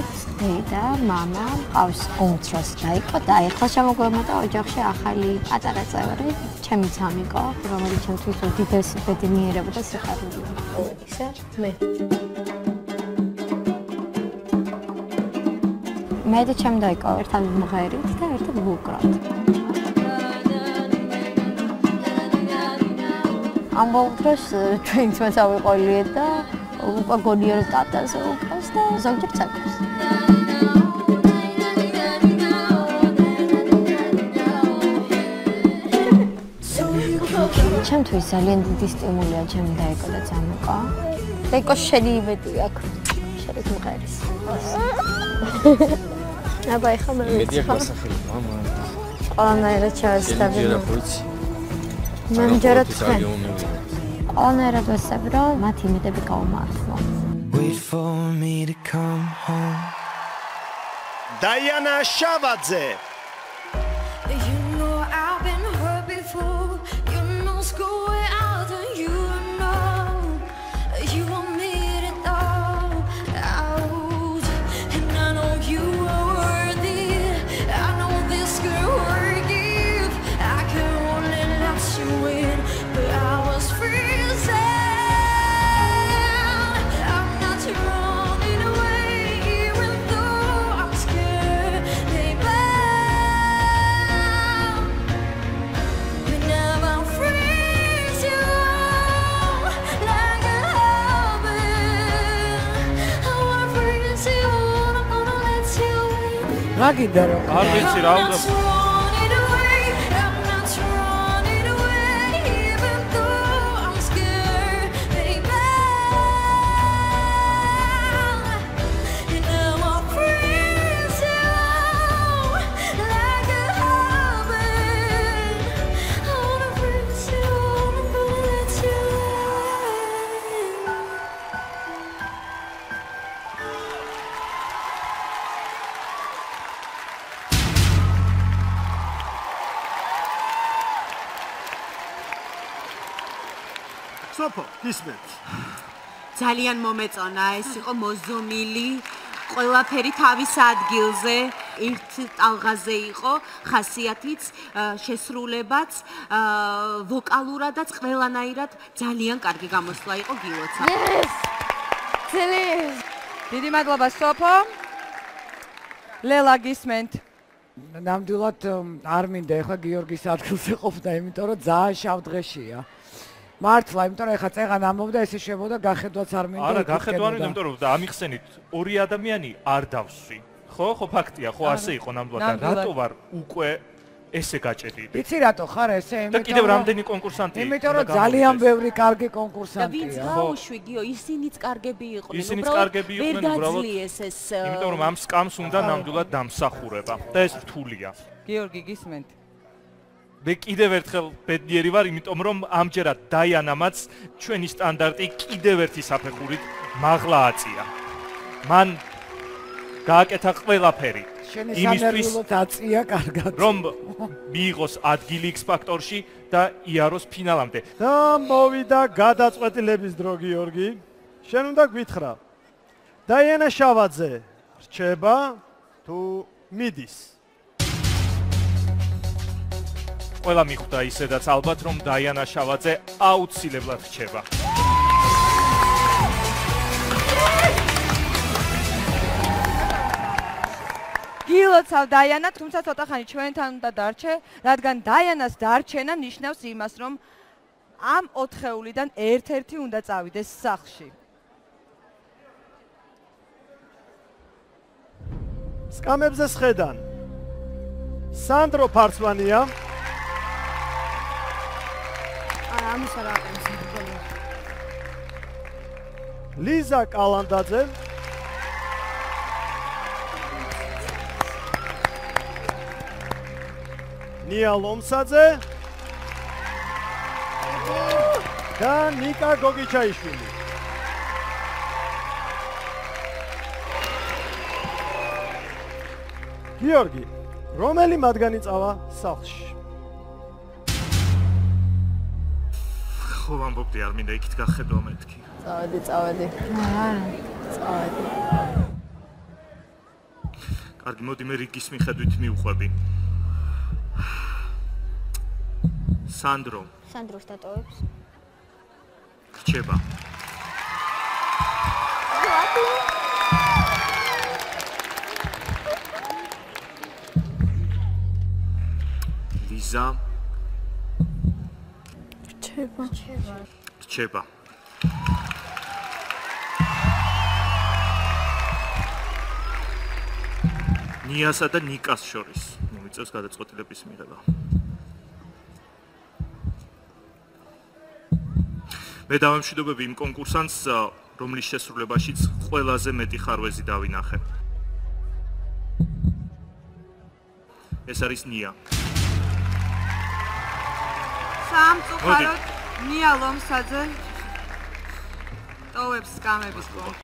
მყავთ დედა, მამა, მყავს უმცროს დაიკო და ეხლა შემოგვემატა ოჯახში ახალი პატარა წევრი, ჩემი ძამიკო, რომელიც ჩემთვის უდიდესი ბედნიერება და სიხარულია. ისე მე. მე და ჩემი დაიკო ერთად მღერით და ერთად ვუკრავთ. ამ ბოლოს ჩვენც მესავიყოლიეთ და უკვე გონიერ ტატაზე უკრავს და ზოგჯერ წაკავს. ჩემთვის ძალიან დიდი სტიმულია ჩემი დაიკო და ძამიკო. დაიკო შენი იმედი აქვს. შენ მღერის. აბა ეხლა მე მედიაკოსახელი მამა. ყველანაირად ჩავსწავლე. ნამჯერად ხარ. ყველანაირად ვესწავლე, რომ მათ იმედები გაუმართლა. Wait for me to come home. Diana Shavadze. You know I've been hurt before. You know school out and you know you want me to know out. And I know you are worthy. I know this could work if I could only let you in. But I was freezing. I'm not running away even though I'm scared, baby. Whenever I freeze you like a habit, I wanna freeze you, I'm gonna let you in. რა გინდა რომ არ ვიცი რა უნდა სოფო, ისმენთ. ძალიან მომეწონა, ეს იყო მოზონილი, ყველაფერი თავის ადგილზე, ერთ ტალღაზე იყო, ხასიათიც, შესრულებაც, ვოკალურადაც ყველანაირად ძალიან კარგი გამოსვლა იყო გილოცა. Yes! Ძლიერს. დიდი მადლობა სოფო. ლელა გისმენთ. ნამდვილად არ მინდა ეხლა გიორგის ადგილზე ყოფნა, იმიტომ რომ ძალიან შავ დღეშია. მართლა, იმიტომ რომ ეხლა წეღან ამბობდა, ესე შემოდა გახედვაც არ მინდა. არა, გახედვა არ მინდა, იმიტომ რომ ამიხსენით, ორი ადამიანი არ დავსვი. ხო, ფაქტია, ხო, ასე იყო ნამდვილად. რატო ვარ უკვე ესე გაჭედილი? იცი რატო ხარ ესე? და კიდევ რამდენი კონკურსანტი? იმიტომ რომ ძალიან ბევრი კარგი და კონკურსანტია. ვინც გაუშვი გიო, ისინიც კარგები იყვნენ. ისინიც კარგები იყვნენ, უბრალოდ. იმიტომ რომ ამ სკამს უნდა ნამდვილად დამსახურება და ეს რთულია. გიორგი გისმენთ. მე კიდევ ერთხელ ბედნიერი ვარ, იმიტომ რომ ამჯერად დაიანამაც ჩვენი სტანდარტი კიდევ ერთი საფეხურით მაღლა აწია. მან გააკეთა ყველაფერი იმისთვის, აწია კარგად. რომ მიიღოს ადგილი X ფაქტორში და იაროს ფინალამდე. და მოვიდა გადაწყვეტილების დრო, გიორგი. შენ უნდა გვითხრა. დაიანა შავაძე რჩება თუ მიდის? ყველა მიხვდა ისედაც ალბათ, რომ დაიანა შავაძე აუცილებლად რჩება. გილოცავ დაიანა, თუმცა ცოტა ხანი ჩვენთან უნდა დარჩე, რადგან დაიანას დარჩენა ნიშნავს იმას, რომ ამ 4-ეულიდან ერთ-ერთი უნდა წავიდეს სახლში. სკამებზე სხედან. სანდრო ფარცვანია. ამის არ აყენს. ლიზა კალანდაძე. ნია ლომსაძე. და ნიკა გოგიჩაიშვილი. გიორგი, რომელი მათგანი წავა სახლში? ხო, ამბობდი, არ მინდა იქით გახედვა მეთქი. წავედი. კარგი, მოდი მე რიგის მიხედვით მივყვები. სანდრო. სანდროს დატოვებს. რჩება. ლიზა. რჩება. ნიასა და ნიკას შორის მომიწევს გადაწყვეტილების მიღება. მე დავემშვიდობები იმ კონკურსანტს, რომლის შესრულებაშიც ყველაზე მეტი ხარვეზი დავინახე. ეს არის ნია. სამწუხაროდ ნია ლომსაძე ტოვებს სკამების